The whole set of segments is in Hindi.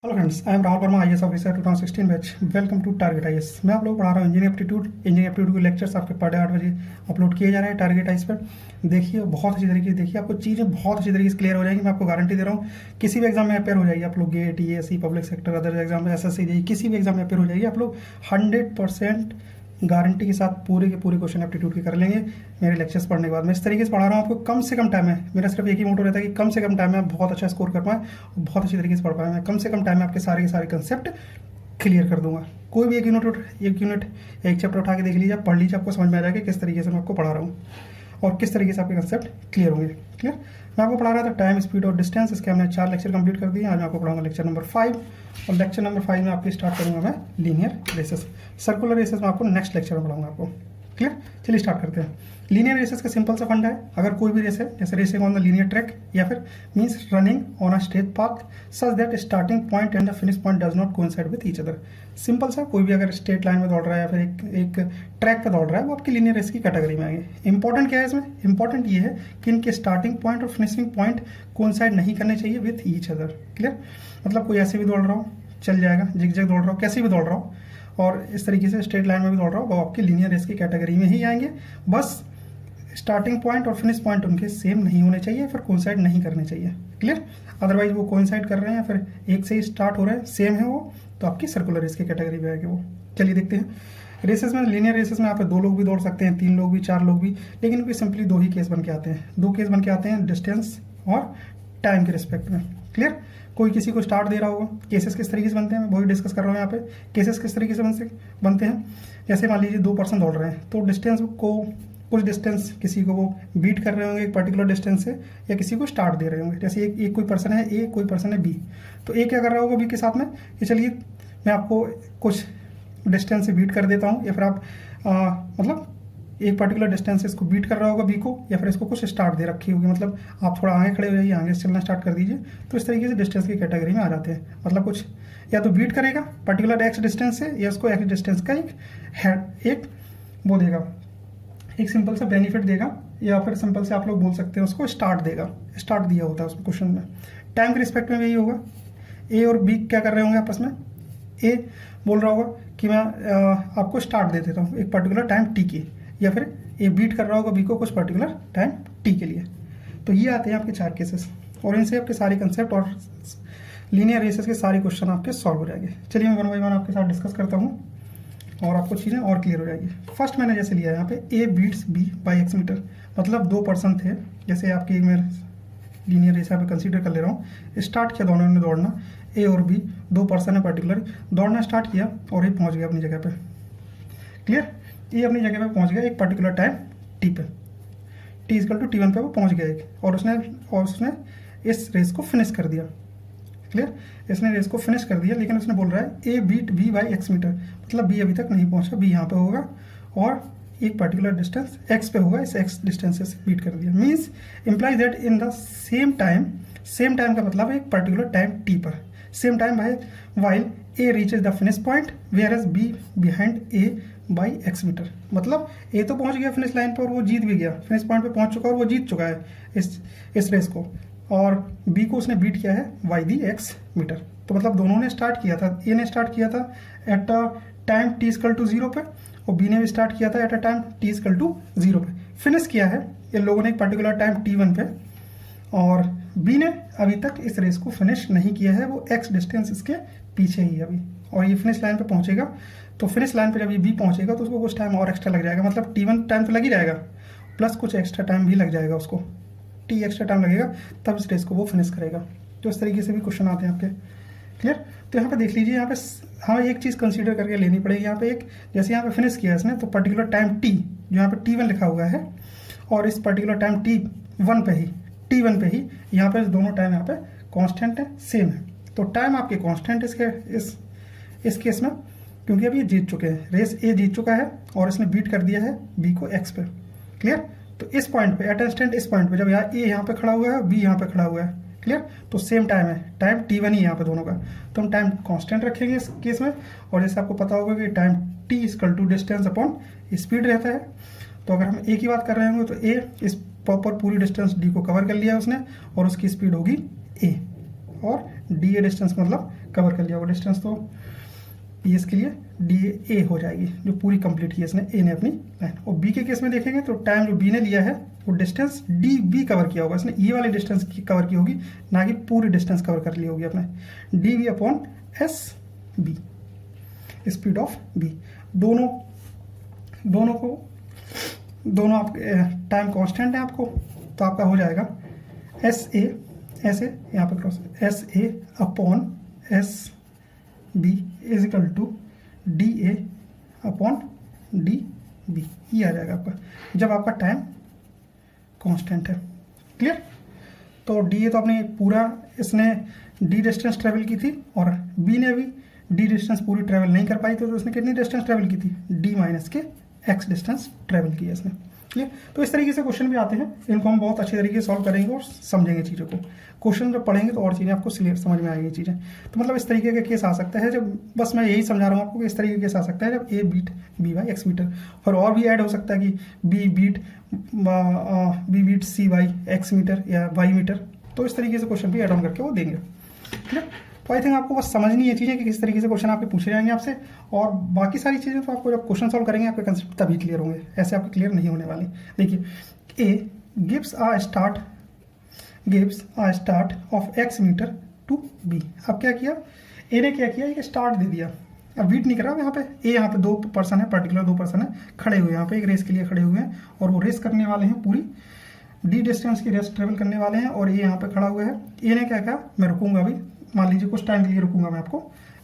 Hello friends, I am Rahul Verma, IAS officer 2016 batch. Welcome to target IAS. मैं आप लोग पढ़ा रहा हूँ इंजीनियरिंग एप्टीट्यूड के लेक्चर्स आपके 8:30 बजे अपलोड किए जा रहे हैं टारगेट आईएएस पर। देखिए, बहुत अच्छी तरीके से देखिए, आपको चीज़ें बहुत अच्छी तरीके से क्लियर हो जाएंगी। मैं आपको गारंटी दे रहा हूँ, किसी भी एग्जाम में अपेयर हो जाएगी आप लोग, GATE, UPSC, public sector, other exam, SSC, किसी भी एग्जाम में अपेयर हो जाएगी आप लोग 100% गारंटी के साथ पूरे के पूरे क्वेश्चन एप्टीट्यूड के कर लेंगे मेरे लेक्चर्स पढ़ने के बाद। मैं इस तरीके से पढ़ा रहा हूँ आपको, कम से कम टाइम में, मेरा सिर्फ एक ही मोटो रहता है कि कम से कम टाइम में आप बहुत अच्छा स्कोर कर पाएँ, बहुत अच्छी तरीके से पढ़ पाएँ। मैं कम से कम टाइम में आपके सारे के सारे कंसेप्ट क्लियर कर दूंगा। कोई भी एक यूनिट एक चैप्टर उठा के देख लीजिए, पढ़ लीजिए, आपको समझ में आ जाएगा किस तरीके से मैं आपको पढ़ा रहा हूँ और किस तरीके से आपके कंसेप्ट क्लियर होंगे। क्लियर, मैं आपको पढ़ा रहा था टाइम, स्पीड और डिस्टेंस। इसके हमने 4 लेक्चर कंप्लीट कर दिए। आज मैं आपको पढ़ाऊंगा लेक्चर नंबर 5, और लेक्चर नंबर 5 में आपकी स्टार्ट करूंगा मैं लीनियर रेसेस। सर्कुलर रेसेस में आपको नेक्स्ट लेक्चर में पढ़ाऊंगा आपको। क्लियर, चलिए स्टार्ट करते हैं। लीनियर रेसेस का सिंपल सा फंडा है, अगर कोई भी रेस है, जैसे racing on the linear track, या फिर means running on a straight path such that starting point and the finish point does not coincide with each other. Simple सा, कोई भी अगर स्ट्रेट लाइन में दौड़ रहा है या फिर एक ट्रैक पे दौड़ रहा है, वो आपकी लीनियर रेस की कैटेगरी में आएंगे। इंपॉर्टेंट क्या है इसमें? इंपॉर्टेंट ये है कि इनके स्टार्टिंग पॉइंट और फिनिशिंग पॉइंट कोइंसाइड नहीं करने चाहिए विथ ईच अदर। क्लियर, मतलब कोई ऐसे भी दौड़ रहा हो चल जाएगा, जिग दौड़ रहा हो, कैसे भी दौड़ रहा हो, और इस तरीके से स्ट्रेट लाइन में भी दौड़ रहा हो, वो आपके लीनियर रेस की कैटेगरी में ही आएंगे। बस स्टार्टिंग पॉइंट और फिनिश पॉइंट उनके सेम नहीं होने चाहिए, फिर कोइंसाइड नहीं करने चाहिए। क्लियर, अदरवाइज वो कोइंसाइड कर रहे हैं, फिर एक से ही स्टार्ट हो रहे हैं, सेम है वो, तो आपकी सर्कुलर रेस की कैटेगरी में आएगी वो। चलिए देखते हैं। रेसेस में, लीनियर रेसेस में यहाँ पे 2 लोग भी दौड़ सकते हैं, 3 लोग भी, 4 लोग भी, लेकिन उनके सिंपली 2 ही केस बन के आते हैं। 2 केस बन के आते हैं, डिस्टेंस और टाइम के रिस्पेक्ट में। क्लियर, कोई किसी को स्टार्ट दे रहा होगा। केसेस किस तरीके से बनते हैं, मैं वही डिस्कस कर रहा हूँ यहाँ पे। केसेस किस तरीके से बनते हैं, जैसे मान लीजिए 2 पर्सन दौड़ रहे हैं, तो डिस्टेंस को, कुछ डिस्टेंस किसी को वो बीट कर रहे होंगे एक पर्टिकुलर डिस्टेंस से, या किसी को स्टार्ट दे रहे होंगे। जैसे एक कोई पर्सन है ए, कोई पर्सन है बी, तो ए क्या कर रहा होगा बी के साथ में कि चलिए मैं आपको कुछ डिस्टेंस से बीट कर देता हूँ, या फिर आप मतलब एक पर्टिकुलर डिस्टेंस से इसको बीट कर रहा होगा बी को, या फिर इसको कुछ स्टार्ट दे रखी होगी, मतलब आप थोड़ा आगे खड़े हो जाइए, आगे से चलना स्टार्ट कर दीजिए। तो इस तरीके से डिस्टेंस की कैटेगरी में आ जाते हैं। मतलब कुछ या तो बीट करेगा पर्टिकुलर एक्स डिस्टेंस से, या उसको एक्स डिस्टेंस का एक वो देगा, एक सिंपल सा बेनिफिट देगा, या फिर सिंपल से आप लोग बोल सकते हैं उसको स्टार्ट देगा। स्टार्ट दिया होता है उसमें क्वेश्चन में। टाइम के रिस्पेक्ट में भी यही होगा। ए और बी क्या कर रहे होंगे आपस में? ए बोल रहा होगा कि मैं आपको स्टार्ट दे देता हूँ एक पर्टिकुलर टाइम टी की, या फिर ए बीट कर रहा होगा बी को कुछ पर्टिकुलर टाइम टी के लिए। तो ये आते हैं आपके 4 केसेस, और इनसे आपके सारे कंसेप्ट और लीनियर रेसेस के सारे क्वेश्चन आपके सॉल्व हो जाएंगे। चलिए मैं 1 बाय 1 आपके साथ डिस्कस करता हूँ और आपको चीज़ें और क्लियर हो जाएगी। फर्स्ट मैंने जैसे लिया है यहाँ पे, A beats B by x metre, मतलब 2 पर्सन थे, जैसे आपकी मैं लीनियर रेस यहाँ पे कंसीडर कर ले रहा हूँ। स्टार्ट किया दोनों ने दौड़ना, ए और बी 2 पर्सन है पर्टिकुलर, दौड़ना स्टार्ट किया और ये पहुँच गया अपनी जगह पे। क्लियर, ये अपनी जगह पे पहुँच गया एक पर्टिकुलर टाइम टी पे, T=T1 पे वो पहुँच गया एक, और उसने इस रेस को फिनिश कर दिया। क्लियर, इसने रेस को फिनिश कर दिया, लेकिन उसने बोल रहा है A beat B by x metre, मतलब बी अभी तक नहीं पहुंचा, बी यहाँ पे होगा और एक पर्टिकुलर डिस्टेंस एक्स पे होगा, इस एक्स डिस्टेंस से बीट कर दिया। Means implies that in the same time का मतलब एक पर्टिकुलर टाइम टी पर, same time while A reaches the finish point whereas B behind A by x metre. मतलब ए तो पहुंच गया फिनिश लाइन पर और वो जीत भी गया, फिनिश पॉइंट पे पहुंच चुका और वो जीत चुका है इस रेस को, और बी को उसने बीट किया है वाई दी एक्स मीटर। तो मतलब दोनों ने स्टार्ट किया था, ए ने स्टार्ट किया था एट अ टाइम T=0 पे, और बी ने भी स्टार्ट किया था एट अ टाइम T=0 पे। फिनिश किया है इन लोगों ने एक पर्टिकुलर टाइम T1 पे, और बी ने अभी तक इस रेस को फिनिश नहीं किया है, वो एक्स डिस्टेंस इसके पीछे ही है अभी, और ये फिनिश लाइन पे पहुंचेगा। तो फिनिश लाइन पे जब ये बी पहुंचेगा तो उसको कुछ टाइम और एक्स्ट्रा लग जाएगा, मतलब T1 टाइम तो लग ही जाएगा, प्लस कुछ एक्स्ट्रा टाइम भी लग जाएगा उसको, टी एक्स्ट्रा टाइम लगेगा, तब इस रेस को वो फिनिश करेगा। तो इस तरीके से भी क्वेश्चन आते हैं आपके। क्लियर, तो यहाँ पे देख लीजिए, यहाँ पे हमें एक चीज़ कंसीडर करके लेनी पड़ेगी। यहाँ पे एक, जैसे यहाँ पे फिनिश किया इसने, तो पर्टिकुलर टाइम टी, जो यहाँ पे T1 लिखा हुआ है, और इस पर्टिकुलर टाइम T1 पे ही यहाँ पे दोनों टाइम यहाँ पे कॉन्स्टेंट है, सेम है। तो टाइम आपके कॉन्स्टेंट इस केस में, क्योंकि अब ये जीत चुके हैं, रेस ए जीत चुका है और इसने बीट कर दिया है बी को एक्स पे। क्लियर, तो इस पॉइंट पे एट इंस्टेंट, इस पॉइंट पे जब यहाँ ए यहाँ पे खड़ा हुआ है, बी यहाँ पे खड़ा हुआ है, क्लियर, तो सेम टाइम है, टाइम T1 ही यहाँ पे दोनों का, तो हम टाइम कांस्टेंट रखेंगे इस केस में। और जैसे आपको पता होगा कि time T= distance upon speed रहता है, तो अगर हम ए की बात कर रहे होंगे तो ए इस प्रॉपर पूरी डिस्टेंस डी को कवर कर लिया उसने, और उसकी स्पीड होगी ए, और डी ए डिस्टेंस मतलब कवर कर लिया होगा डिस्टेंस। तो ये इसके लिए डी ए हो जाएगी, जो पूरी कंप्लीट की इसने, ए ने अपनी लाइन। और बी के केस में देखेंगे तो टाइम जो बी ने लिया है वो डिस्टेंस डी बी कवर किया होगा इसने, ये वाली डिस्टेंस की कवर की होगी, ना कि पूरी डिस्टेंस कवर कर ली होगी अपने। D B upon S B, speed of B. दोनों आपके टाइम कांस्टेंट है आपको, तो आपका हो जाएगा एस ए यहाँ पे cross, S A upon S B is equal to D A upon D B, ये आ जाएगा आपका, जब आपका टाइम कांस्टेंट है। क्लियर? तो डी ए तो आपने पूरा, इसने डी डिस्टेंस ट्रेवल की थी और बी ने भी डी डिस्टेंस पूरी ट्रेवल नहीं कर पाई, तो उसने कितनी डिस्टेंस ट्रेवल की थी, डी माइनस के एक्स डिस्टेंस ट्रेवल की है इसने। क्लियर? तो इस तरीके से क्वेश्चन भी आते हैं, इनको हम बहुत अच्छे तरीके से सॉल्व करेंगे और समझेंगे चीज़ों को। क्वेश्चन जब पढ़ेंगे तो और चीज़ें आपको क्लियर समझ में आएंगी चीज़ें। तो मतलब इस तरीके का केस आ सकता है, जब बस मैं यही समझा रहा हूँ आपको कि इस तरीके का केस आ सकता है जब A beat B by x metre, और भी ऐड हो सकता है कि B beat C by x metre या वाई मीटर। तो इस तरीके से क्वेश्चन भी ऐड ऑन करके वो देंगे। क्लियर? तो आई थिंक आपको बस समझनी है चीज़ें कि किस तरीके से क्वेश्चन आपके पूछे जाएंगे आपसे, और बाकी सारी चीज़ें तो आपको जब क्वेश्चन सॉल्व करेंगे आपके कंसेप्ट तभी क्लियर होंगे, ऐसे आपके क्लियर नहीं होने वाले। देखिए, A gives a start of X metre to B. अब क्या किया, ए ने क्या किया, एक स्टार्ट दे दिया। अब वेट नहीं कर रहा यहाँ पे, ए यहाँ पे दो पर्सन है, पर्टिकुलर दो पर्सन है खड़े हुए यहाँ पे, एक रेस के लिए खड़े हुए हैं, और वो रेस करने वाले हैं, पूरी डी डिस्टेंस की रेस ट्रेवल करने वाले हैं, और ए यहाँ पे खड़ा हुआ है। ए ने क्या कहा, मैं रुकूंगा अभी, मान लीजिए कुछ टाइम के लिए रुकूंगा मैं आपको,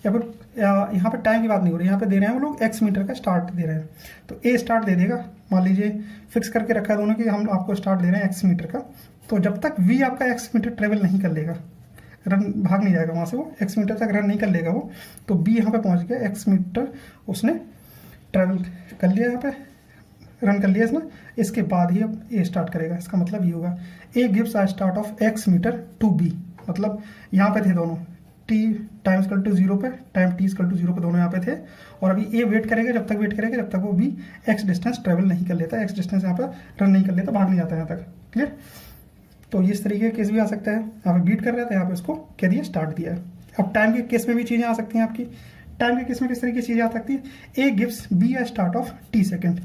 या फिर यहाँ पे टाइम की बात नहीं हो रही, यहाँ पे दे रहे हैं वो लोग एक्स मीटर का स्टार्ट दे रहे हैं, तो ए स्टार्ट दे देगा। मान लीजिए फिक्स करके रखा है दोनों कि हम आपको स्टार्ट दे रहे हैं एक्स मीटर का, तो जब तक वी आपका एक्स मीटर ट्रेवल नहीं कर लेगा, रन भाग नहीं जाएगा वहाँ से, वो एक्स मीटर तक रन नहीं कर लेगा वो, तो बी यहाँ पे पहुँच गया, एक्स मीटर उसने ट्रेवल कर लिया, यहाँ पे रन कर लिया इसने, इसके बाद ही अब ए स्टार्ट करेगा। इसका मतलब ये होगा A gives a start of X metre to B, मतलब यहाँ पे थे दोनों, टी टाइम इक्वल टू 0 पे, टाइम टी इक्वल टू 0 पे दोनों यहाँ पे थे, और अभी ए वेट करेगा, जब तक वेट करेगा जब तक वो बी एक्स डिस्टेंस ट्रेवल नहीं कर लेता, एक्स डिस्टेंस यहाँ पर रन नहीं कर लेता, भाग नहीं जाता यहाँ तक। क्लियर? तो इस तरीके का केस भी आ सकता है, यहाँ पे बीट कर रहा था, यहाँ पे उसको क्या दिया, स्टार्ट दिया है। अब टाइम के केस में भी चीज़ें आ सकती हैं आपकी, टाइम के केस में किस तरीके की चीज़ें आ सकती है, A gives B a start of T second.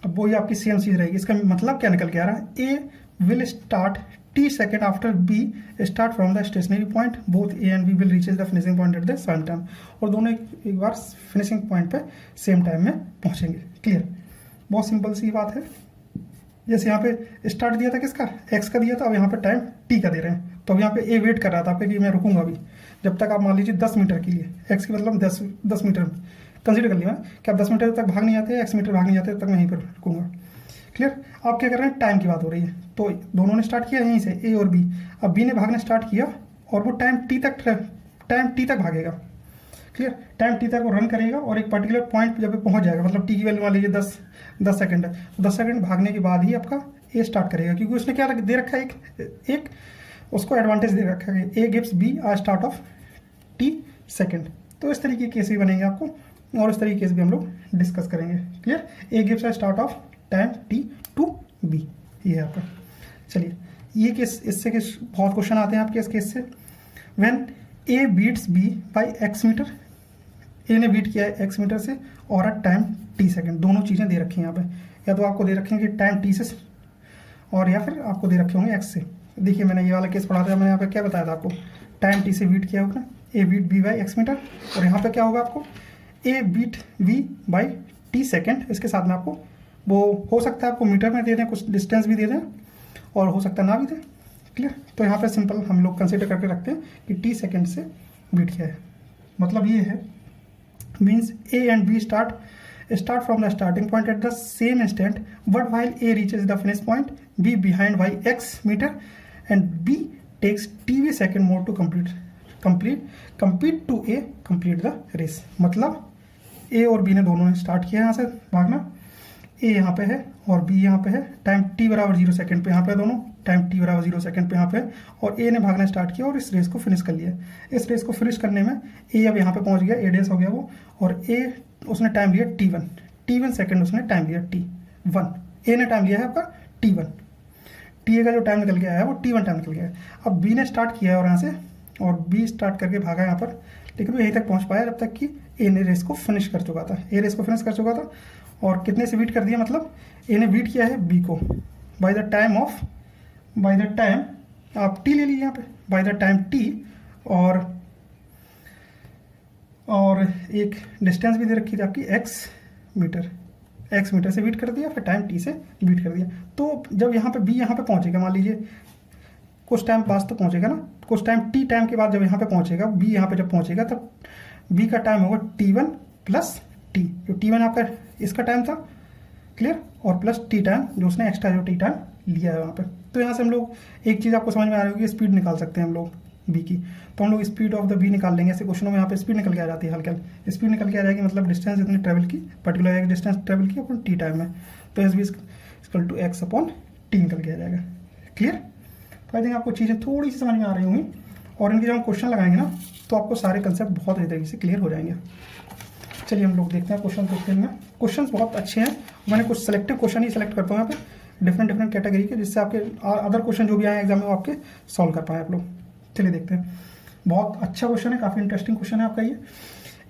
अब वही आपकी सेम चीज़ रहेगी, इसका मतलब क्या निकल के आ रहा है, A will start t second after B start from the stationary point, both A and B will reaches the finishing point at the same time, और दोनों एक बार फिनिशिंग पॉइंट पे सेम टाइम में पहुंचेंगे। क्लियर? बहुत सिंपल सी बात है। जैसे यहाँ पे स्टार्ट दिया था किसका, एक्स का दिया था, अब यहाँ पे टाइम टी का दे रहे हैं, तो अब यहाँ पे ए वेट कर रहा था आपके कि मैं रुकूंगा अभी, जब तक आप मान लीजिए 10 मीटर के लिए, एक्स की मतलब 10 मीटर कंसिडर कर लिया कि आप 10 मीटर तक भाग नहीं जाते, एक्स मीटर भाग नहीं जाते, तब तक मैं यहीं पर रुकूंगा। क्लियर? आप क्या कर रहे हैं, टाइम की बात हो रही है, तो दोनों ने स्टार्ट किया यहीं से, ए और बी। अब बी ने भागना स्टार्ट किया और वो टाइम टी तक भागेगा। क्लियर? टाइम टी तक वो रन करेगा, और एक पर्टिकुलर पॉइंट जब पहुंच जाएगा, मतलब टी की वैल्यू मान लीजिए 10 सेकंड है, तो 10 सेकंड भागने के बाद ही आपका ए स्टार्ट करेगा, क्योंकि उसने क्या दे रखा है, एक उसको एडवांटेज दे रखा है, A gives B a start of T second. तो इस तरीके के केस भी बनेंगे आपको, और इस तरीके के केस भी हम लोग डिस्कस करेंगे। Clear? A gives a start of time T to B, ये है आपका। चलिए, ये केस, इससे केस बहुत क्वेश्चन आते हैं आपके इस केस से। When A beats B by x metre, A ने बीट किया है एक्स मीटर से, और अ टाइम टी सेकंड, दोनों चीज़ें दे रखी हैं यहाँ पे, या तो आपको दे रखे हैं कि टाइम टी से, और या फिर आपको दे रखे होंगे एक्स से। देखिए, मैंने ये वाला केस पढ़ा था, मैंने यहाँ पे क्या बताया था आपको, टाइम टी से बीट किया होगा, A beat B by x metre, और यहाँ पे क्या होगा आपको, A beat V by t second. इसके साथ में आपको वो हो सकता है आपको मीटर में दे दें, कुछ डिस्टेंस भी दे दें, और हो सकता है ना भी दें। क्लियर? तो यहाँ पे सिंपल हम लोग कंसिडर करके रखते हैं कि टी सेकेंड से बीट किया है, मतलब ये है, means A and B start from the starting point at the same instant, but while A reaches the finish point, B behind by x meter and B takes tv second more to compete to A complete the race। मतलब A और B ने दोनों ने स्टार्ट किया यहाँ से भागना, A यहाँ पे है और B यहाँ पे है, टाइम t बराबर 0 सेकेंड पे यहाँ पे दोनों, टाइम t बराबर 0 सेकेंड पे यहाँ पे, और A ने भागना स्टार्ट किया और इस रेस को फिनिश कर लिया। इस रेस को फिनिश करने में A अब यहाँ पे पहुँच गया, A डेस हो गया वो, और A उसने टाइम लिया t1 सेकेंड उसने टाइम लिया t1, A ने टाइम लिया है आपका t1, TA का जो टाइम निकल गया है वो t1 टाइम निकल गया है। अब B ने स्टार्ट किया है और यहाँ से और बी स्टार्ट करके भागा यहाँ पर, लेकिन वो यहीं तक पहुँच पाया जब तक कि ए ने रेस को फिनिश कर चुका था। ए रेस को फिनिश कर चुका था और कितने से बीट कर दिया, मतलब ए ने बीट किया है बी को बाय द टाइम आप टी ले लीजिए यहाँ पे, बाय द टाइम टी, और एक डिस्टेंस भी दे रखी थी आपकी एक्स मीटर से बीट कर दिया, फिर टाइम टी से बीट कर दिया। तो जब यहाँ पे बी यहाँ पे पहुँचेगा, मान लीजिए कुछ टाइम पास तो पहुँचेगा ना, कुछ टाइम टी टाइम के बाद जब यहाँ पे पहुँचेगा, बी यहाँ पे जब पहुँचेगा तब बी का टाइम होगा T1 प्लस टी, जो T1 आपका इसका टाइम था, क्लियर, और प्लस टी टाइम जो उसने एक्स्ट्रा जो टी टाइम लिया है वहाँ पे। तो यहाँ से हम लोग एक चीज़ आपको समझ में आ रही होगी, स्पीड निकाल सकते हैं हम लोग बी की। तो हम लोग स्पीड ऑफ द बी निकाल लेंगे। ऐसे क्वेश्चनों में यहाँ पे स्पीड निकल के आ जाती है, हल्का स्पीड निकल के आ जाएगी, मतलब डिस्टेंस जितनी ट्रेवल की, पर्टिकुलर एक डिस्टेंस ट्रेवल की अपन टी टाइम में, तो S B equal to X upon T निकल के आ जाएगा। क्लियर? तो आई थिंक आपको चीज़ें थोड़ी सी समझ में आ रही होंगी, और इनके जब हम क्वेश्चन लगाएंगे ना तो आपको सारे कंसेप्ट बहुत अच्छी तरीके से क्लियर हो जाएंगे। चलिए हम लोग देखते हैं क्वेश्चन देखते हैं। क्वेश्चन बहुत अच्छे हैं, मैंने कुछ सेलेक्टिव क्वेश्चन ही सेलेक्ट करता हूँ यहाँ पे, डिफरेंट कैटेगरी के, जिससे आपके अदर क्वेश्चन जो भी आए एग्जाम में वो आपके सॉल्व कर पाए आप लोग। चलिए देखते हैं, बहुत अच्छा क्वेश्चन है, काफ़ी इंटरेस्टिंग क्वेश्चन है आपका ये।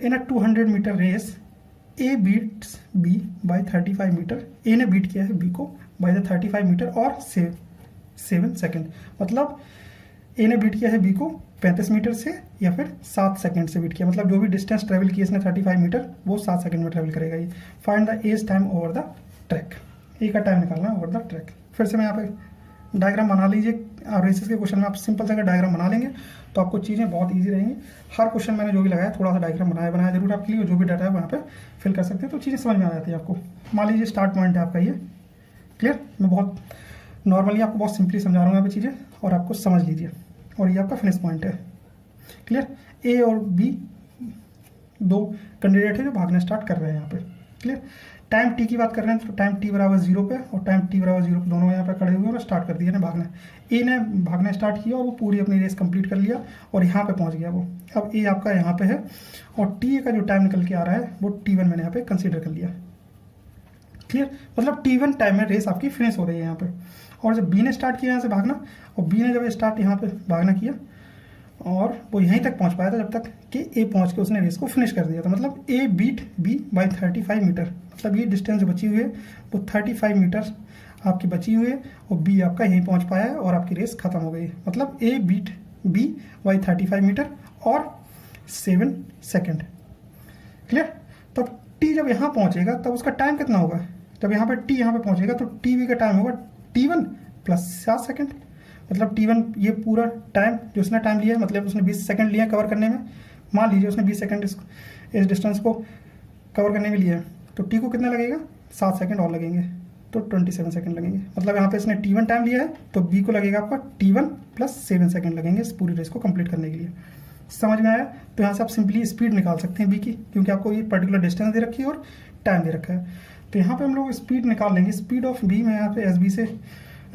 In a 200 metre race A beats B by 35 metre, A ने बीट किया है बी को बाय द 35 मीटर और 7 सेकेंड, मतलब ए ने बीट किया है बी को 35 मीटर से या फिर 7 सेकंड से बीट किया, मतलब जो भी डिस्टेंस ट्रेवल की इसने 35 मीटर वो 7 सेकंड में ट्रेवल करेगा ये। Find the A's time over the track, A का टाइम निकालना है ओवर द ट्रैक। फिर से मैं यहाँ पे डायग्राम बना लीजिए, रेसेस के क्वेश्चन में आप सिंपल सा डायग्राम बना लेंगे तो आपको चीज़ें बहुत ईजी रहेंगी। हर क्वेश्चन मैंने जो भी लगाया थोड़ा सा डायग्राम बनाया जरूर आपके लिए, जो भी डाटा है वहाँ पे फिल कर सकते हैं, तो चीज़ें समझ में आ जाती है आपको। मान लीजिए स्टार्ट पॉइंट है आपका ये, क्लियर, मैं बहुत नॉर्मली आपको बहुत सिंपली समझा रहा हूँ यहाँ पे चीज़ें, और आपको समझ लीजिए। और ये आपका फिनिश पॉइंट है, क्लियर। ए और बी दो कैंडिडेट है जो भागना स्टार्ट कर रहे हैं यहाँ पे, क्लियर। टाइम टी की बात कर रहे हैं तो टाइम टी बराबर 0 पे और टाइम टी बराबर 0 पे दोनों यहाँ पे खड़े हुए और स्टार्ट कर दिया ना भागना। ए ने भागना स्टार्ट किया और वो पूरी अपनी रेस कंप्लीट कर लिया और यहाँ पे पहुँच गया वो। अब ए आपका यहाँ पे है और टी का जो टाइम निकल के आ रहा है वो T1 मैंने यहाँ पे कंसिडर कर लिया, क्लियर। मतलब T1 टाइम में रेस आपकी फिनिश हो रही है यहाँ पे। और जब बी ने स्टार्ट किया यहाँ से भागना, और बी ने जब स्टार्ट यहाँ पे भागना किया और वो यहीं तक पहुँच पाया था जब तक कि ए पहुँच के उसने रेस को फिनिश कर दिया था। मतलब ए बीट बी बाय 35 मीटर, मतलब ये डिस्टेंस जो बची हुई है वो 35 मीटर आपकी बची हुई है और बी आपका यहीं पहुँच पाया है और आपकी रेस खत्म हो गई। मतलब ए बीट बी बाय 35 मीटर और 7 सेकेंड, क्लियर। तब टी जब यहाँ पहुँचेगा तब उसका टाइम कितना होगा, जब यहाँ पे टी यहाँ पे पहुँचेगा तो टी वी का टाइम होगा T1 प्लस 7 सेकेंड। मतलब T1 ये पूरा टाइम जो उसने टाइम लिया है, मतलब उसने 20 सेकंड लिया कवर करने में, मान लीजिए उसने 20 सेकंड इस डिस्टेंस को कवर करने में लिया है, तो टी को कितना लगेगा, 7 सेकंड और लगेंगे, तो 27 सेकंड लगेंगे। मतलब यहाँ पे इसने T1 टाइम लिया है तो बी को लगेगा आपका T1 प्लस 7 सेकंड लगेंगे इस पूरी रेस को कंप्लीट करने के लिए। समझ में आया? तो यहाँ से आप सिंपली स्पीड निकाल सकते हैं बी की, क्योंकि आपको ये पर्टिकुलर डिस्टेंस दे रखी है और टाइम दे रखा है। तो यहाँ पे हम लोग स्पीड निकाल लेंगे। स्पीड ऑफ बी मैं यहाँ पे एस बी से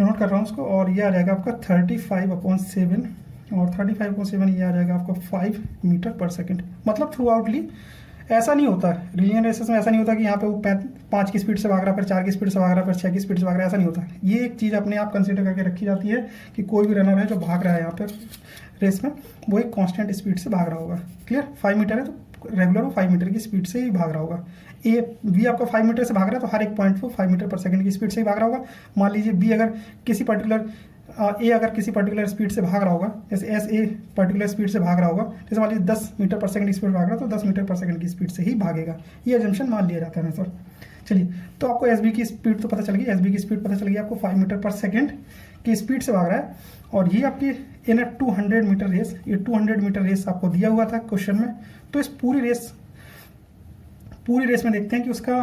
नोट कर रहा हूँ उसको, और ये आ जाएगा आपका 35/7 और 35/7 ये आ जाएगा आपका 5 मीटर पर सेकंड। मतलब थ्रू आउटली ऐसा नहीं होता, रिलियन रेसेस में ऐसा नहीं होता कि यहाँ पे वो 5 की स्पीड से भाग रहा, फिर 4 की स्पीड से भाग रहा, फिर 6 की स्पीड से भाग रहा, ऐसा नहीं होता। ये एक चीज़ अपने आप कंसिडर करके रखी जाती है कि कोई भी रनर है जो भाग रहा है यहाँ पर रेस में वो एक कांस्टेंट स्पीड से भाग रहा होगा, क्लियर। 5 मीटर है तो रेगुलर वो 5 मीटर की स्पीड से ही भाग रहा होगा। ए बी आपका 5 मीटर से भाग रहा है तो हर एक पॉइंट को 5 मीटर पर सेकंड की स्पीड से ही भाग रहा होगा। मान लीजिए बी अगर किसी पर्टिकुलर ए अगर किसी पर्टिकुलर स्पीड से भाग रहा होगा, जैसे एस ए पर्टिकुलर स्पीड से भाग रहा होगा, जैसे मान लीजिए 10 मीटर पर सेकंड की स्पीड भाग रहा है तो 10 मीटर पर सेकंड की स्पीड से ही भागेगा, ये एजम्पशन मान लिया जाता है सर। चलिए, तो आपको एस बी की स्पीड तो पता चल गई, एस बी की स्पीड पता चल गई आपको 5 मीटर पर सेकंड की स्पीड से भाग रहा है। और ये आपकी इन 200 मीटर रेस, ये 200 मीटर रेस आपको दिया हुआ था क्वेश्चन में। तो इस पूरी रेस में देखते हैं कि उसका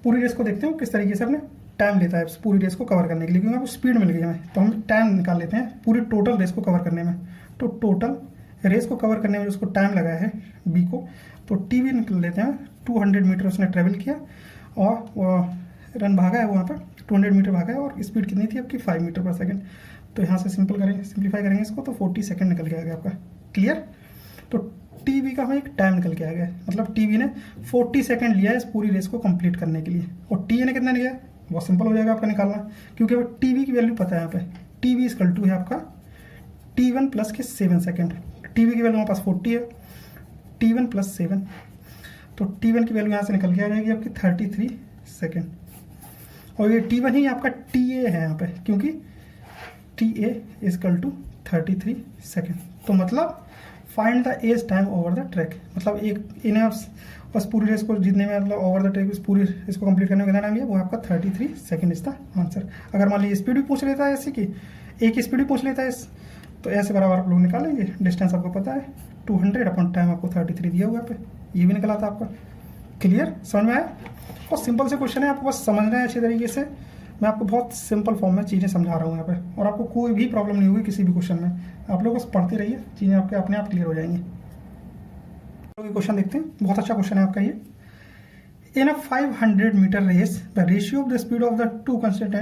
पूरी रेस को देखते हैं किस तरीके से अपने टाइम लेता है पूरी रेस को कवर करने के लिए, क्योंकि आपको स्पीड मिल गई हमें तो हम टाइम निकाल लेते हैं पूरी टोटल रेस को कवर करने में। तो टोटल रेस को कवर करने में उसको टाइम लगा है बी को, तो टी वी निकल लेते हैं। 200 मीटर उसने ट्रेवल किया और रन भागा है वहाँ पर 200 मीटर भागा है और स्पीड कितनी थी आपकी 5 मीटर पर सेकंड। तो यहाँ से सिंप्लीफाई करेंगे इसको तो 40 सेकंड निकल के आ गया आपका, क्लियर। तो टीवी का हमें एक टाइम निकल के आ गया, मतलब टीवी ने 40 सेकंड लिया है इस पूरी रेस को कंप्लीट करने के लिए। और टी ने कितना लिया है बहुत सिंपल हो जाएगा आपका निकालना, क्योंकि अब टीवी की वैल्यू पता है यहाँ पे, टीवी इक्वल टू है आपका T1 प्लस के 7 सेकेंड, Tv की वैल्यू हमारे पास 40 है, T1 प्लस 7, तो T1 की वैल्यू यहाँ से निकल के आ जाएगी आपकी 33 सेकेंड। और ये T1 ही आपका TA है यहाँ पे, क्योंकि TA इजकल टू 33 सेकेंड। तो मतलब find the A's time over the track, मतलब एक इन्हें बस पूरी रेस को जीतने में, मतलब ओवर द ट्रैक इस पूरी इसको कंप्लीट करने में कितना टाइम लिया, वो आपका 33 सेकेंड इज द आंसर। अगर मान लीजिए स्पीड भी पूछ लेता है ऐसे की, एक स्पीड भी पूछ लेता है इस, तो ऐसे बराबर आप लोग निकालेंगे। डिस्टेंस आपको पता है 200 अपन टाइम आपको 33 दिया हुआ पे, ये भी निकला था आपका। क्लियर, समझ में आया? और सिंपल से क्वेश्चन है, आपको बस समझना है अच्छे तरीके से। मैं आपको बहुत सिंपल फॉर्म में चीज़ें समझा रहा हूँ यहाँ पे, और आपको कोई भी प्रॉब्लम नहीं होगी किसी भी क्वेश्चन में। आप लोग बस पढ़ते रहिए, चीज़ें आपके अपने आप क्लियर हो जाएंगी। क्वेश्चन देखते हैं, बहुत अच्छा क्वेश्चन है आपका ये। In a 500 metre race the ratio of the speed of the two constant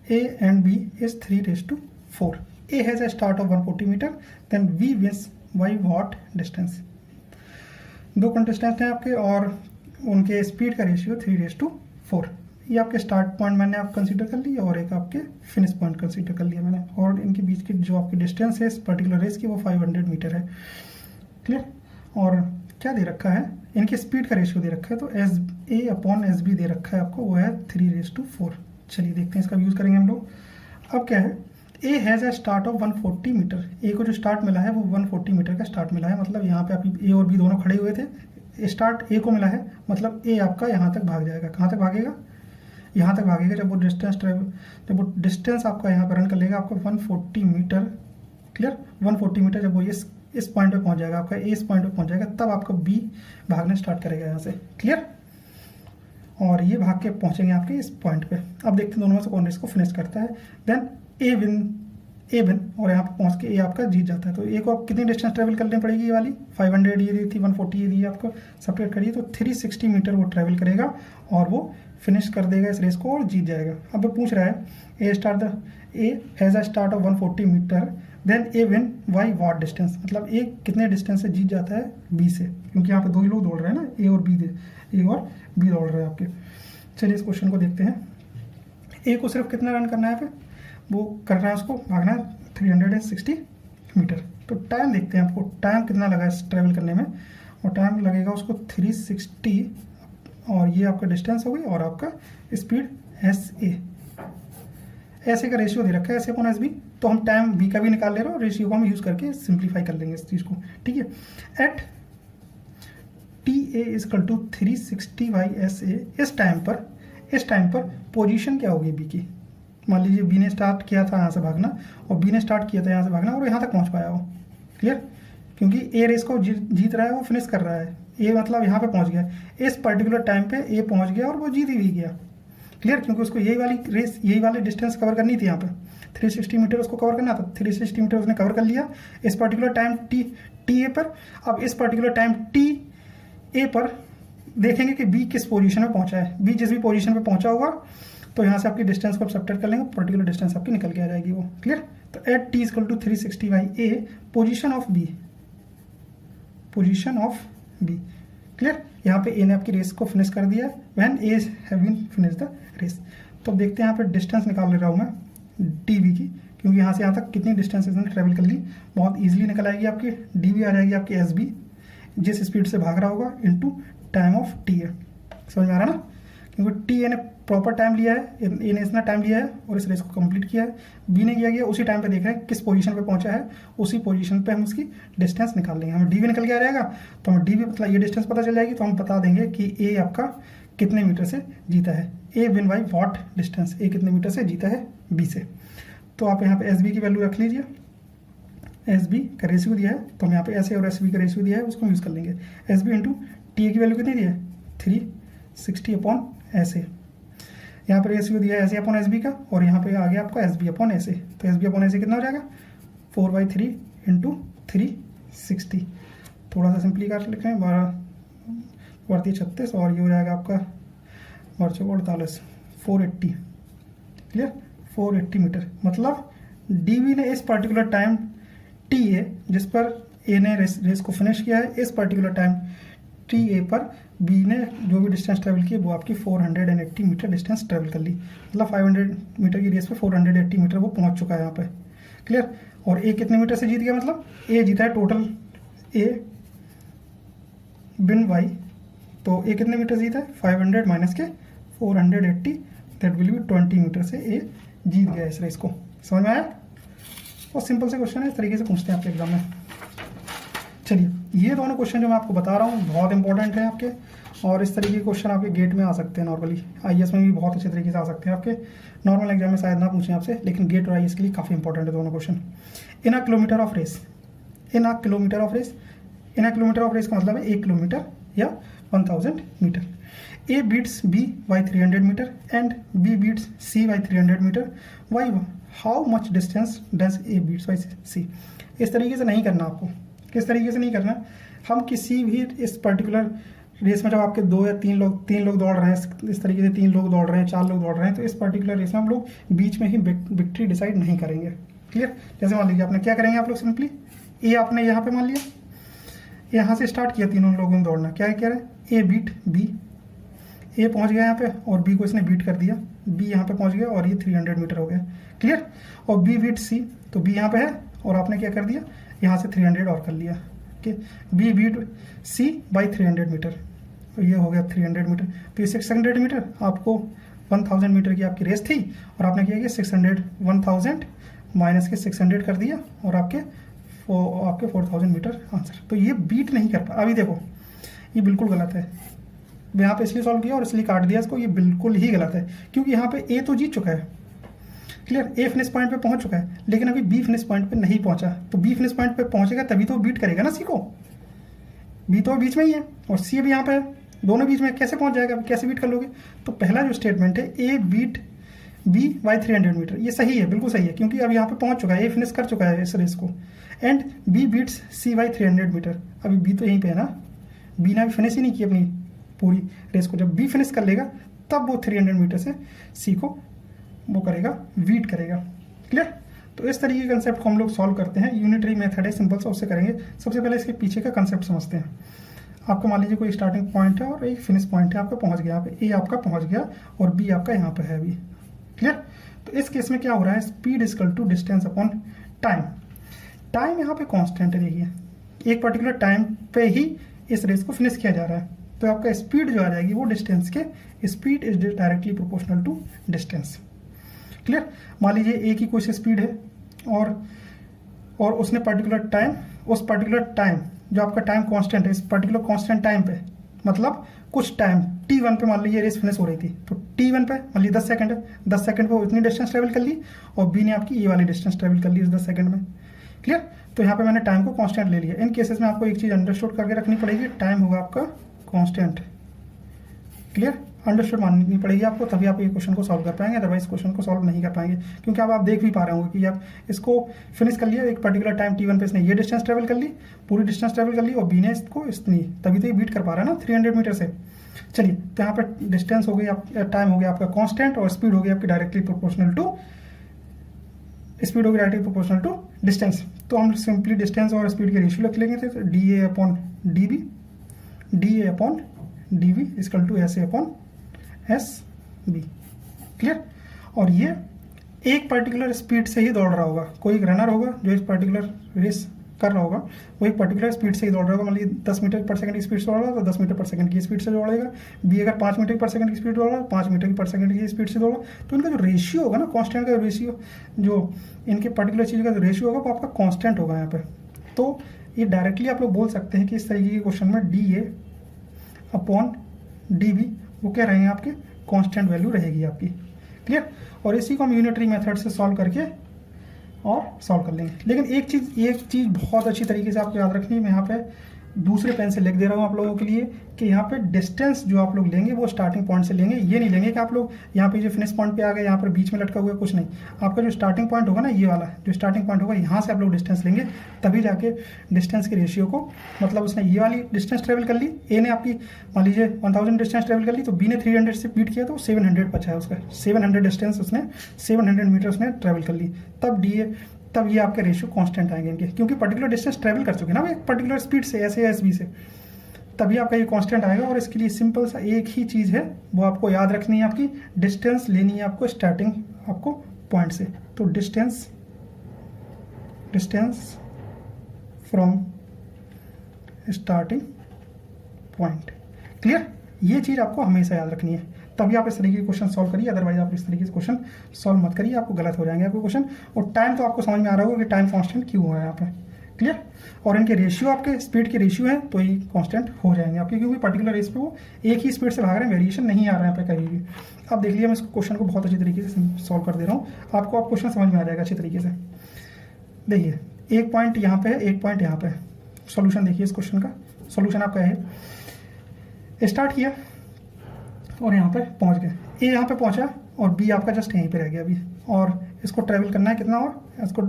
A and B is 3:4. A has a start of 140 meter, then B wins by what distance? दो कंटेस्टेंट हैं आपके और उनके स्पीड का रेशियो 3:4। ये आपके स्टार्ट पॉइंट मैंने आप कंसीडर कर लिया और एक आपके फिनिश पॉइंट कंसीडर कर लिया मैंने, और इनके बीच की जो आपकी डिस्टेंस है इस पर्टिकुलर रेस की वो 500 मीटर है। क्लियर? और क्या दे रखा है, इनकी स्पीड का रेशियो दे रखा है, तो A/SB दे रखा है आपको, वो है 3:4। चलिए देखते हैं, इसका यूज़ करेंगे हम लोग। अब क्या है, A has a start of 140 metre, A को जो स्टार्ट मिला है वो 140 मीटर का स्टार्ट मिला है। मतलब यहाँ पे आप ए और बी दोनों खड़े हुए थे, स्टार्ट ए को मिला है, मतलब ए आपका यहाँ तक भाग जाएगा। कहाँ तक भागेगा? यहाँ तक भागेगा। जब वो डिस्टेंस आपका यहाँ पर रन कर लेगा आपको 140 मीटर, क्लियर, 140 मीटर जब वो इस पॉइंट पे पहुँच जाएगा, आपका ए इस पॉइंट पे पहुँच जाएगा, तब आपका बी भागना स्टार्ट करेगा यहाँ से। क्लियर? और ये भाग के पहुंचेंगे आपके इस पॉइंट पे। अब देखते हैं दोनों में से कौन इसको फिनिश करता है। देन ए विन और यहाँ पे पहुंच के ए आपका जीत जाता है। तो ए को आप कितनी डिस्टेंस ट्रेवल करनी पड़ेगी, ये वाली 500 ये दी थी, 140 ये दी, आपको सपरेट करिए तो 360 मीटर वो ट्रेवल करेगा और वो फिनिश कर देगा इस रेस को और जीत जाएगा। अब वो पूछ रहा है A has a start of 140 metre, then A win by what distance, मतलब ए कितने डिस्टेंस से जीत जाता है बी से, क्योंकि यहाँ पे दो ही लोग दौड़ रहे हैं ना, ए और बी दौड़ रहे हैं आपके। चलिए इस क्वेश्चन को देखते हैं। ए को सिर्फ कितना रन करना है पे, वो करना है, उसको भागना है 360 मीटर। तो टाइम देखते हैं, आपको टाइम कितना लगा इस ट्रैवल करने में, और टाइम लगेगा उसको 360, और ये आपका डिस्टेंस हो गई और आपका स्पीड ऐसे का रेशियो दे रखा है, ऐसे अपॉन एस बी। तो हम टाइम बी का भी निकाल ले रहे हैं और रेशियो को हम यूज़ करके सिंप्लीफाई कर लेंगे इस चीज़ को। ठीक है, eight TA is equal to 360/SA। इस टाइम पर पोजीशन क्या होगी बी की। मान लीजिए बी ने स्टार्ट किया था यहाँ से भागना, और बी ने स्टार्ट किया था यहाँ से भागना, और यहाँ तक पहुँच पाया वो। क्लियर? क्योंकि ए रेस को जीत रहा है, वो फिनिश कर रहा है। ए मतलब यहाँ पे पहुँच गया, इस पर्टिकुलर टाइम पे ए पहुँच गया और वो जीत ही भी गया। क्लियर? क्योंकि उसको यही वाली डिस्टेंस कवर करनी थी, यहाँ पे 360 मीटर उसको कवर करना था। 360 मीटर उसने कवर कर लिया इस पर्टिकुलर टाइम TA पर। अब इस पर्टिकुलर टाइम TA पर देखेंगे कि बी किस पोजीशन में पहुंचा है। बी जिस भी पोजीशन पे पहुंचा होगा, तो यहाँ से आपकी डिस्टेंस को आप सब्ट्रैक्ट कर लेंगे, पर्टिकुलर डिस्टेंस आपकी निकल के आ जाएगी वो। क्लियर? तो at T equal to 360/A position of B. Clear? यहाँ पे ए ने आपकी रेस को फिनिश कर दिया, when A have been finish the race. तो अब देखते हैं, यहाँ पे डिस्टेंस निकाल ले रहा हूँ मैं DB की, क्योंकि यहाँ से यहाँ तक कितनी डिस्टेंस इसने ट्रेवल कर ली, बहुत ईजिली निकल आएगी आपकी। DB आ जाएगी आपकी SB, जिस स्पीड से भाग रहा होगा, इनटू टाइम ऑफ TA। समझ में आ रहा ना? क्योंकि TA ने प्रॉपर टाइम लिया है, ए ने इतना टाइम लिया है और इस रेस को कंप्लीट किया है। बी ने किया गया उसी टाइम पे देख रहे हैं किस पोजीशन पे पहुंचा है, उसी पोजीशन पे हम उसकी डिस्टेंस निकाल लेंगे। हमें DB निकल के आ जाएगा, तो हमें DB मतलब ये डिस्टेंस पता चल जाएगी, तो हम बता देंगे कि ए आपका कितने मीटर से जीता है। ए विन बाई व्हाट डिस्टेंस, ए कितने मीटर से जीता है बी से। तो आप यहाँ पे SB की वैल्यू रख लीजिए, SB का रेशियो दिया है, तो हम यहाँ पे SA और SB का रेशियो दिया है, उसको यूज़ कर लेंगे। SB इंटू TA की वैल्यू कितनी दी है, 360/SA। यहाँ पर रेशियो दिया है SA/SB का, और यहाँ पे आ गया आपका SB/SA। तो SB/SA कितना हो जाएगा, 4/3 इंटू 360। थोड़ा सा सिंपली काट लिखें, 12×36, और ये हो जाएगा आपका 48, 480। क्लियर? 480 मीटर। मतलब DB ने इस पर्टिकुलर टाइम TA जिस पर ए ने रेस को फिनिश किया है, इस पर्टिकुलर टाइम TA पर बी ने जो भी डिस्टेंस ट्रेवल की वो आपकी 480 मीटर डिस्टेंस ट्रेवल कर ली। मतलब 500 मीटर की रेस पे 480 मीटर वो पहुंच चुका है यहाँ पे। क्लियर? और ए कितने मीटर से जीत गया, मतलब ए जीता है टोटल ए बिन वाई, तो ए कितने मीटर जीता है 500 माइनस के 480, दैट विल बी 20 मीटर से ए जीत गया इस रेस को। समझ में आया? और सिंपल से क्वेश्चन है, इस तरीके से पूछते हैं आपके एग्जाम में। चलिए, ये दोनों क्वेश्चन जो मैं आपको बता रहा हूँ बहुत इंपॉर्टेंट है आपके, और इस तरीके के क्वेश्चन आपके गेट में आ सकते हैं नॉर्मली, आईएएस में भी बहुत अच्छे तरीके से आ सकते हैं आपके। नॉर्मल एग्जाम में शायद ना पूछें आपसे, लेकिन गेट और आईएएस के लिए काफ़ी इंपॉर्टेंट है दोनों question. In a kilometre of race, in a kilometre of race, in a kilometre of race का मतलब है 1 किलोमीटर या 1000 metre. A beats B by 300 metre and B beats C by 300 metre, why how much distance does A beats by C. इस तरीके से नहीं करना आपको। किस तरीके से नहीं करना, हम किसी भी इस पर्टिकुलर रेस में जब आपके 2 या 3 लोग दौड़ रहे हैं, इस तरीके से 3 लोग दौड़ रहे हैं, 4 लोग दौड़ रहे हैं, तो इस पर्टिकुलर रेस में हम लोग बीच में ही विक्ट्री डिसाइड नहीं करेंगे। क्लियर? जैसे मान लीजिए आपने क्या करेंगे आप लोग, सिंपली ए आपने यहाँ पे मान लिया, यहाँ से स्टार्ट किया तीनों लोगों ने दौड़ना, क्या कह रहे हैं ए बीट बी, ए पहुँच गया यहाँ पे और बी को इसने बीट कर दिया, बी यहाँ पे पहुँच गया और ये 300 मीटर हो गया। क्लियर? और बी बीट सी, तो बी यहाँ पे है और आपने क्या कर दिया, यहाँ से 300 और कर लिया। Okay, B beat C by 300 metre, तो ये हो गया 300 मीटर। तो ये 600 मीटर, आपको 1000 मीटर की आपकी रेस थी और आपने क्या किया 1000 माइनस के 600 कर दिया और आपके 4000 मीटर आंसर। तो ये बीट नहीं कर पा। अभी देखो ये बिल्कुल गलत है, यहाँ पे इसलिए सॉल्व किया और इसलिए काट दिया इसको, ये बिल्कुल ही गलत है, क्योंकि यहाँ पे ए तो जीत चुका है। क्लियर? ए फिनिश पॉइंट पे पहुंच चुका है, लेकिन अभी बी फिनिश पॉइंट पे नहीं पहुंचा, तो बी फिनिश पॉइंट पे पहुंचेगा तभी तो बीट करेगा ना सी को। बी तो बीच में ही है और सी अभी यहाँ पे है, दोनों बीच में, कैसे पहुंच जाएगा, कैसे बीट कर लोगे? तो पहला जो स्टेटमेंट है A beat B by 300 metre, ये सही है, बिल्कुल सही है, क्योंकि अब यहाँ पे पहुंच चुका है, ए फिनिश कर चुका है इस रेस को। And B beats C by 300 metre, अभी बी तो यहीं पे है ना, बी ने अभी फिनिश ही नहीं की अपनी पूरी रेस को। जब बी फिनिश कर लेगा तब वो 300 मीटर से सी को वो करेगा, बीट करेगा। क्लियर? तो इस तरीके के कंसेप्ट को हम लोग सॉल्व करते हैं, यूनिटरी मेथड है, सिंपल सा, उससे करेंगे। सबसे पहले इसके पीछे का कंसेप्ट समझते हैं। आपको मान लीजिए कोई स्टार्टिंग पॉइंट है और एक फिनिश पॉइंट है, आपका पहुंच गया, यहाँ पे ए आपका पहुंच गया और बी आपका यहाँ पे है अभी। क्लियर? तो इस केस में क्या हो रहा है, speed is equal to distance upon time. Time यहाँ पे कांस्टेंट है, देखिए एक पर्टिकुलर टाइम पे ही इस रेस को फिनिश किया जा रहा है, तो आपका स्पीड जो आ जाएगी वो डिस्टेंस के, speed is directly proportional to distance. Clear? मान लीजिए ए की कोई स्पीड है और उसने पर्टिकुलर टाइम, उस पर्टिकुलर टाइम जो आपका टाइम कांस्टेंट है, इस पर्टिकुलर कांस्टेंट टाइम पे, मतलब कुछ टाइम t1 पे मान लीजिए रेस फिनिश हो रही थी, तो t1 पे मान लीजिए 10 सेकंड है, 10 सेकंड पे वो इतनी डिस्टेंस ट्रेवल कर ली और बी ने आपकी ये वाली डिस्टेंस ट्रेवल कर ली इस 10 सेकंड में। क्लियर? तो यहाँ पे मैंने टाइम को कांस्टेंट ले लिया। इन केसेस में आपको एक चीज़ अंडरस्टूड करके रखनी पड़ेगी, टाइम होगा आपका कांस्टेंट। क्लियर? अंडरस्टूड माननी पड़ेगी आपको, तभी आप ये क्वेश्चन को सॉल्व कर पाएंगे, अदरवाइज क्वेश्चन को सॉल्व नहीं कर पाएंगे। क्योंकि अब आप देख भी पा रहे होंगे कि आप इसको फिनिश कर लिया, एक पर्टिकुलर टाइम t1 पे इसने ये डिस्टेंस ट्रेवल कर ली, पूरी डिस्टेंस ट्रेवल कर ली और बी ने इसको इतनी, तभी तो ये बीट कर पा रहा है ना 300 मीटर से। चलिए, तो यहाँ पर डिस्टेंस हो गई, टाइम हो गया आपका कांस्टेंट और स्पीड हो गई आपकी डायरेक्टली प्रोपोर्शनल टू, स्पीड हो गई डायरेक्टली प्रोपोर्शनल टू डिस्टेंस। तो हम सिंपली डिस्टेंस और स्पीड के रेशियो लिख लेंगे, तो D A upon D B, D A upon D B is equal to S A upon S B. Clear? और ये एक पर्टिकुलर स्पीड से ही दौड़ रहा होगा, कोई एक रनर होगा जो इस पर्टिकुलर रेस कर रहा होगा, वो एक पर्टिकुलर स्पीड से ही दौड़ रहा होगा। मान लीजिए 10 मीटर पर सेकंड की स्पीड से दौड़ रहा है तो 10 मीटर पर सेकंड की स्पीड से दौड़ेगा। बी अगर 5 मीटर पर सेकंड की स्पीड दौड़ रहा है, 5 मीटर पर सेकंड की स्पीड से दौड़ा, तो इनका जो रेशियो होगा ना, कांस्टेंट का रेशियो, जो इनके पर्टिकुलर चीज़ का जो रेशियो होगा वो आपका कांस्टेंट होगा यहाँ पे। तो ये डायरेक्टली आप लोग बोल सकते हैं कि इस तरीके के क्वेश्चन में D A upon D B वो क्या रहेंगे आपके, कांस्टेंट वैल्यू रहेगी आपकी। क्लियर? और इसी को हम यूनिटरी मेथड से सॉल्व करके और सॉल्व कर लेंगे। लेकिन एक चीज़ बहुत अच्छी तरीके से आपको याद रखनी है, मैं यहाँ पे दूसरे पेन से लिख दे रहा हूँ आप लोगों के लिए कि यहाँ पे डिस्टेंस जो आप लोग लेंगे वो स्टार्टिंग पॉइंट से लेंगे। ये नहीं लेंगे कि आप लोग यहाँ पे जो फिनिश पॉइंट पे आ गए, यहाँ पर बीच में लटका हुआ कुछ नहीं। आपका जो स्टार्टिंग पॉइंट होगा ना, ये वाला जो स्टार्टिंग पॉइंट होगा, यहाँ से आप लोग डिस्टेंस लेंगे, तभी जाके डिस्टेंस के रेशियो को, मतलब उसने ये वाली डिस्टेंस ट्रेवल कर ली, ए ने आपकी मान लीजिए 1000 डिस्टेंस ट्रेवल कर ली, तो बी ने 300 से बीट किया तो 700 बचा है उसका, 700 डिस्टेंस उसने 700 मीटर उसने ट्रेवल कर ली, तब ये आपके रेशियो कांस्टेंट आएंगे इनके, क्योंकि पर्टिकुलर डिस्टेंस ट्रेवल कर चुके ना एक पर्टिकुलर स्पीड से, ऐसे एस बी से, तभी आपका ये कांस्टेंट आएगा। और इसके लिए सिंपल सा एक ही चीज़ है, वो आपको याद रखनी है, आपकी डिस्टेंस लेनी है आपको स्टार्टिंग आपको पॉइंट से। तो distance distance from starting point. Clear? ये चीज़ आपको हमेशा याद रखनी है, तभी आप इस तरीके के क्वेश्चन सॉल्व करिए, अदरवाइज आप इस तरीके से क्वेश्चन सॉल्व मत करिए, आपको गलत हो जाएंगे आपके क्वेश्चन। और टाइम तो आपको समझ में आ रहा होगा कि टाइम कांस्टेंट क्यों हुआ है यहाँ पे। क्लियर? और इनके रेशियो आपके स्पीड के रेशियो है तो ये कांस्टेंट हो जाएंगे आपके, क्योंकि पर्टिकुलर रेस पे वो एक ही स्पीड से भाग रहे हैं, वेरिएशन नहीं आ रहा है यहाँ पे कहीं भी। अब देख लिया, मैं इस क्वेश्चन को बहुत अच्छी तरीके से सॉल्व कर दे रहा हूँ, आपको क्वेश्चन समझ में आ जाएगा अच्छी तरीके से। देखिए, एक पॉइंट यहाँ पे है, एक पॉइंट यहाँ पे है। सोल्यूशन देखिए इस क्वेश्चन का, सोल्यूशन आपका है, स्टार्ट किया और यहाँ पे पहुँच गए, ए यहाँ पे पहुँचा और बी आपका जस्ट यहीं पे रह गया अभी, और इसको ट्रेवल करना है कितना, और इसको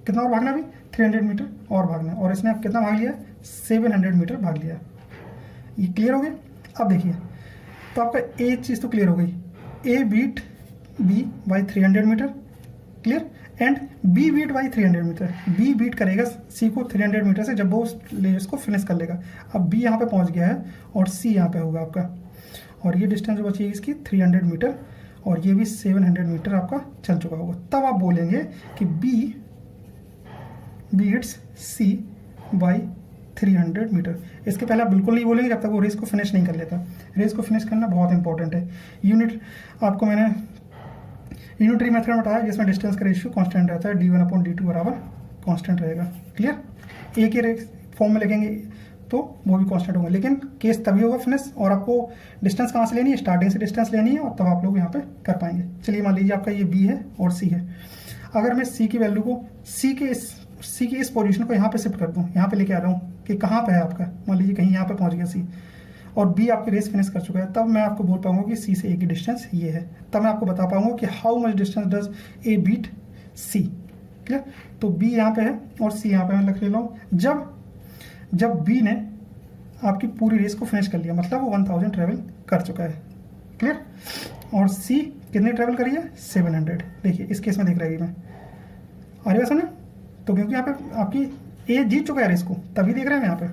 कितना और भागना, अभी 300 मीटर और भागना है, और इसने अब कितना भाग लिया, 700 मीटर भाग लिया। ये क्लियर हो गया? अब देखिए, तो आपका एक चीज़ तो क्लियर हो गई, A beat B by 300 metre, clear, and B beat by 300 metre. B beat करेगा सी को 300 मीटर से जब वो उस रेस को फिनिश कर लेगा। अब बी यहाँ पे पहुँच गया है और सी यहाँ पे होगा आपका, और ये डिस्टेंस जो बचेगी इसकी 300 मीटर, और ये भी 700 मीटर आपका चल चुका होगा। तब आप बोलेंगे कि B beats C by 300 metre. इसके पहले आप बिल्कुल नहीं बोलेंगे जब तक वो रेस को फिनिश नहीं कर लेता। रेस को फिनिश करना बहुत इंपॉर्टेंट है। यूनिट आपको मैंने यूनिटरी मेथड बताया जिसमें डिस्टेंस का रेशियो कांस्टेंट रहता है, d1/d2 बराबर कांस्टेंट रहेगा। क्लियर? ए के फॉर्म में लिखेंगे तो वो भी कांस्टेंट होगा, लेकिन केस तभी होगा फिनिश, और आपको डिस्टेंस कहाँ से लेनी है, स्टार्टिंग से डिस्टेंस लेनी है, और तब आप लोग यहाँ पे कर पाएंगे। चलिए मान लीजिए आपका ये बी है और सी है। अगर मैं सी की वैल्यू को सी के इस पोजीशन को यहाँ पे शिफ्ट कर दूँ, यहाँ पे लेके आ रहा हूँ कि कहाँ पे है आपका, मान लीजिए कहीं यहाँ पे पहुँच गया सी, और बी आपकी रेस फिनिश कर चुका है, तब मैं आपको बोल पाऊंगा कि सी से ए की डिस्टेंस ये है। तब मैं आपको बता पाऊंगा कि how much distance does A beat C. Clear? तो बी यहाँ पे है और सी यहाँ पे मैं लिख ले रहा हूँ। जब बी ने आपकी पूरी रेस को फिनिश कर लिया, मतलब वो 1000 ट्रेवल कर चुका है। क्लियर? और सी कितने ट्रेवल करी है, 700। देखिए इस केस में देख रही मैं, आ रही है समझ? तो क्योंकि यहाँ पे आपकी ए जीत चुका है रेस को, तभी देख रहे हैं यहाँ पे।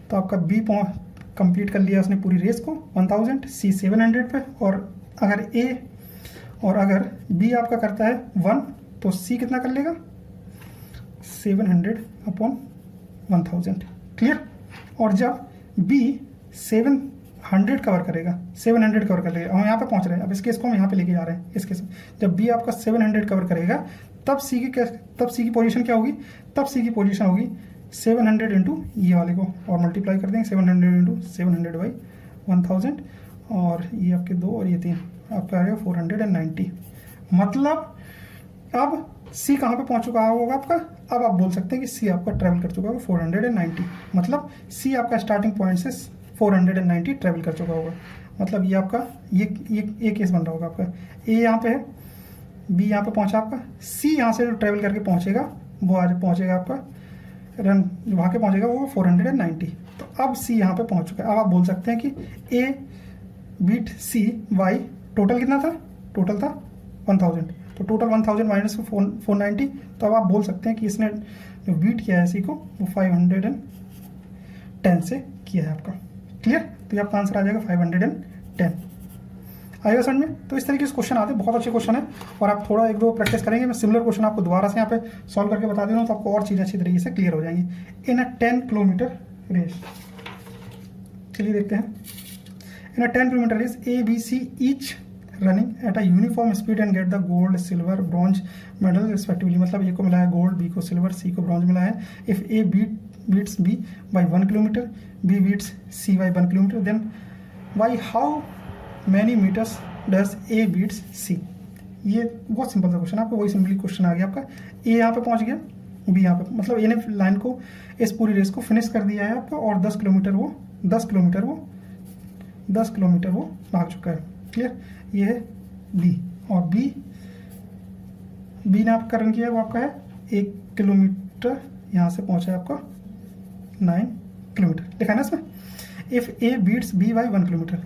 तो आपका बी कंप्लीट कर लिया उसने पूरी रेस को 1000, सी 700 पे, और अगर बी आपका करता है 1 तो सी कितना कर लेगा, 700/1000। क्लियर? और जब बी 700 कवर करेगा, 700 कवर कर लेगा, हम यहाँ पे पहुँच रहे हैं, अब इस केस को हम यहाँ पे लेके जा रहे हैं। इस केस में जब बी आपका 700 कवर करेगा तब सी की पोजीशन क्या होगी, तब सी की पोजीशन होगी 700 इंटू ये वाले को और मल्टीप्लाई कर देंगे, 700 इंटू 700/1000, और ये आपके 2 और ये 3, आपका आ गया 490। मतलब अब सी कहाँ पे पहुँच चुका होगा आपका, अब आप बोल सकते हैं कि सी आपका ट्रैवल कर चुका होगा 490। मतलब सी आपका स्टार्टिंग पॉइंट से 490 ट्रैवल कर चुका होगा। मतलब ये आपका ये केस बन रहा होगा आपका, ए यहाँ पे है, बी यहाँ पे पहुँचा आपका, सी यहाँ से जो ट्रैवल करके पहुँचेगा वो आज पहुँचेगा आपका, रन जो वहाँ के पहुँचेगा वो 490। तो अब सी यहाँ पे पहुँच चुका है। अब आप बोल सकते हैं कि ए बीट सी बाई टोटल कितना था, टोटल था 1000, तो टोटल 1000 माइनस 490। तो अब आप बोल सकते हैं कि इसने जो बीट किया है सी को वो 510 से किया है आपका। क्लियर? तो ये आपका आंसर आ जाएगा 510। आएगा समझ में? तो इस तरीके से क्वेश्चन आते हैं, बहुत अच्छे क्वेश्चन है, और आप थोड़ा 1-2 प्रैक्टिस करेंगे। मैं सिमिलर क्वेश्चन आपको दोबारा से यहाँ पे सॉल्व करके बता दे रहा हूँ, तो आपको और चीज़ें अच्छी तरीके से क्लियर हो जाएंगी। इन अ 10 किलोमीटर रेस, चलिए देखते हैं। In a 10 kilometre race A B C each running at a uniform speed and get the gold, silver, bronze medal respectively. मतलब ए को मिला है गोल्ड, बी को सिल्वर, सी को ब्रॉन्ज मिला है। If A beats B by 1 kilometre, B beats C by 1 kilometre, then by how many metres does A beats C. ये बहुत सिंपल सा क्वेश्चन है, आपको वही सिंपली क्वेश्चन आ गया आपका। ए यहाँ पे पहुँच गया, बी यहाँ पे, मतलब ए ने लाइन को, इस पूरी रेस को फिनिश कर दिया है आपका, और 10 किलोमीटर वो भाग चुका है। क्लियर? ये है बी, और बी ने आपका रन किया वो आपका है 1 किलोमीटर, यहाँ से पहुँचा है आपका 9 किलोमीटर, लिखा है ना इसमें। If A beats B by 1 kilometre,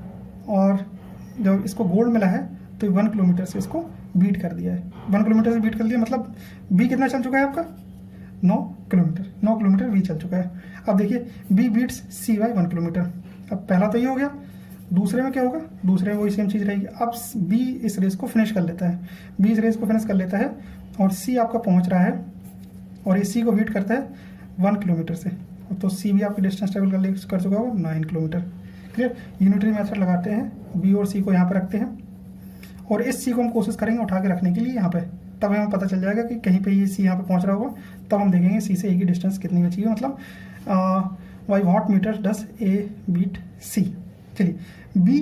और जब इसको गोल्ड मिला है तो 1 किलोमीटर से इसको बीट कर दिया है, 1 किलोमीटर से बीट कर दिया, मतलब बी कितना चल चुका है आपका, 9 किलोमीटर बी चल चुका है। अब देखिए B beats C by 1 kilometre, अब पहला तो ये हो गया, दूसरे में क्या होगा, दूसरे में वही सेम चीज़ रहेगी। अब बी इस रेस को फिनिश कर लेता है, और सी आपका पहुंच रहा है और ये सी को हीट करता है 1 किलोमीटर से, तो सी भी आपकी डिस्टेंस ट्रेवल कर चुका होगा 9 किलोमीटर। क्लियर। यूनिटरी मेथड लगाते हैं, बी और सी को यहाँ पे रखते हैं और इस सी को हम कोशिश करेंगे उठा के रखने के लिए यहाँ पे, तब हमें पता चल जाएगा कि कहीं पे ये सी यहाँ पे पहुँच रहा होगा, तब हम देखेंगे सी से ए की डिस्टेंस कितनी बची है, मतलब by what metre does A beat C. चलिए बी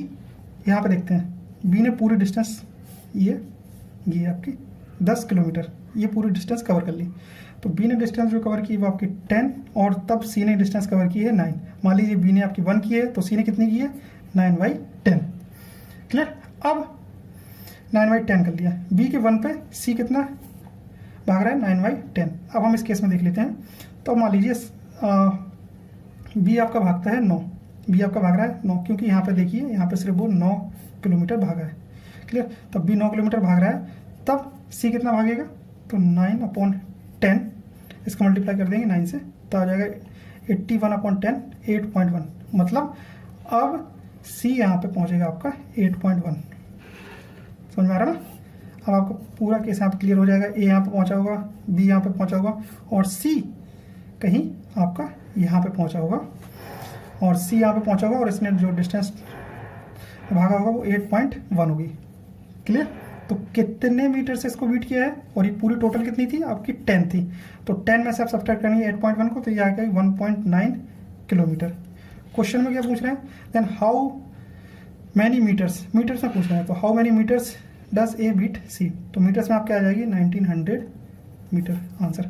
यहाँ पे देखते हैं, बी ने पूरी डिस्टेंस ये आपकी 10 किलोमीटर ये पूरी डिस्टेंस कवर कर ली। तो बी ने डिस्टेंस जो कवर की वो आपकी 10 और तब सी ने डिस्टेंस कवर की है 9। मान लीजिए बी ने आपकी 1 की है तो सी ने कितनी की है 9/10। क्लियर। अब 9/10 कर लिया, बी के 1 पे सी कितना भाग रहा है 9/10। अब हम इस केस में देख लेते हैं। तो मान लीजिए बी आपका भागता है 9, बी आपका भाग रहा है 9, क्योंकि यहाँ पे देखिए यहाँ पे सिर्फ वो 9 किलोमीटर भागा है। क्लियर। तब बी 9 किलोमीटर भाग रहा है, तब सी कितना भागेगा, तो 9/10 इसका मल्टीप्लाई कर देंगे 9 से, तो आ जाएगा 81/10 8.1। मतलब अब सी यहाँ पे पहुँचेगा आपका 8.1। समझ में आ रहा ना। अब आपको पूरा केस यहाँ पे क्लियर हो जाएगा। ए यहाँ पे पहुँचा होगा, बी यहाँ पे पहुँचा होगा और सी कहीं आपका यहाँ पे पहुँचा होगा और सी यहाँ पे पहुँचा होगा और इसने जो डिस्टेंस भागा होगा वो 8.1 होगी। क्लियर। तो कितने मीटर से इसको बीट किया है और ये पूरी टोटल कितनी थी आपकी 10 थी, तो 10 में से आप सब्ट्रैक्ट करेंगे 8.1 को, तो ये आएगा 1.9 किलोमीटर। क्वेश्चन में क्या पूछ रहे हैं, then how many metres, metres में पूछ रहे हैं, तो how many metres does A beat C, तो मीटर्स में आप क्या आ जाएगी 1900 मीटर आंसर।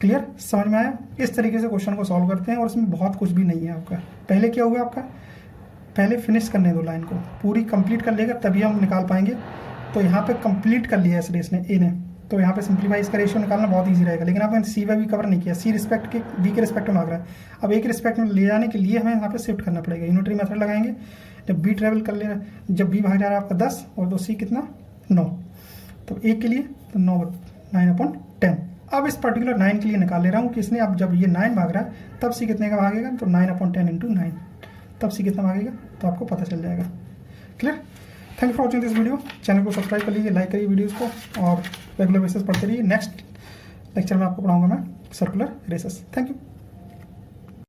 क्लियर। समझ में आया। इस तरीके से क्वेश्चन को सॉल्व करते हैं और इसमें बहुत कुछ भी नहीं है आपका। पहले क्या होगा आपका, पहले फिनिश करने दो, लाइन को पूरी कंप्लीट कर लेगा तभी हम निकाल पाएंगे। तो यहाँ पे कंप्लीट कर लिया इस रेस ने ए ने, तो यहाँ पे सिंप्लीफाई इसका रेशियो निकालना बहुत इजी रहेगा। लेकिन आपने सी वाई भी कवर नहीं किया, सी रिस्पेक्ट के बी के रिस्पेक्ट में मांग रहा है। अब ए के रिस्पेक्ट में ले जाने के लिए हमें यहाँ पे शिफ्ट करना पड़ेगा, यूनिटरी मेथड लगाएंगे। जब बी ट्रेवल कर ले, जब बी भाग जा रहा है आपका 10 और तो सी कितना 9, तो ए के लिए तो 9/10। अब इस पर्टिकुलर 9 के लिए निकाल ले रहा हूँ कि इसने अब जब ये 9 भाग रहा है तब सी कितने का भागेगा, तो 9/10 × 9, तब सी कितना भागेगा तो आपको पता चल जाएगा। Clear. Thank you for watching this video. Channel को सब्सक्राइब कर लीजिए, लाइक करिए वीडियोस को और रेगुलर बेसिस पढ़ते रहिए। नेक्स्ट लेक्चर में आपको पढ़ाऊंगा मैं सर्कुलर रेसेस। Thank you.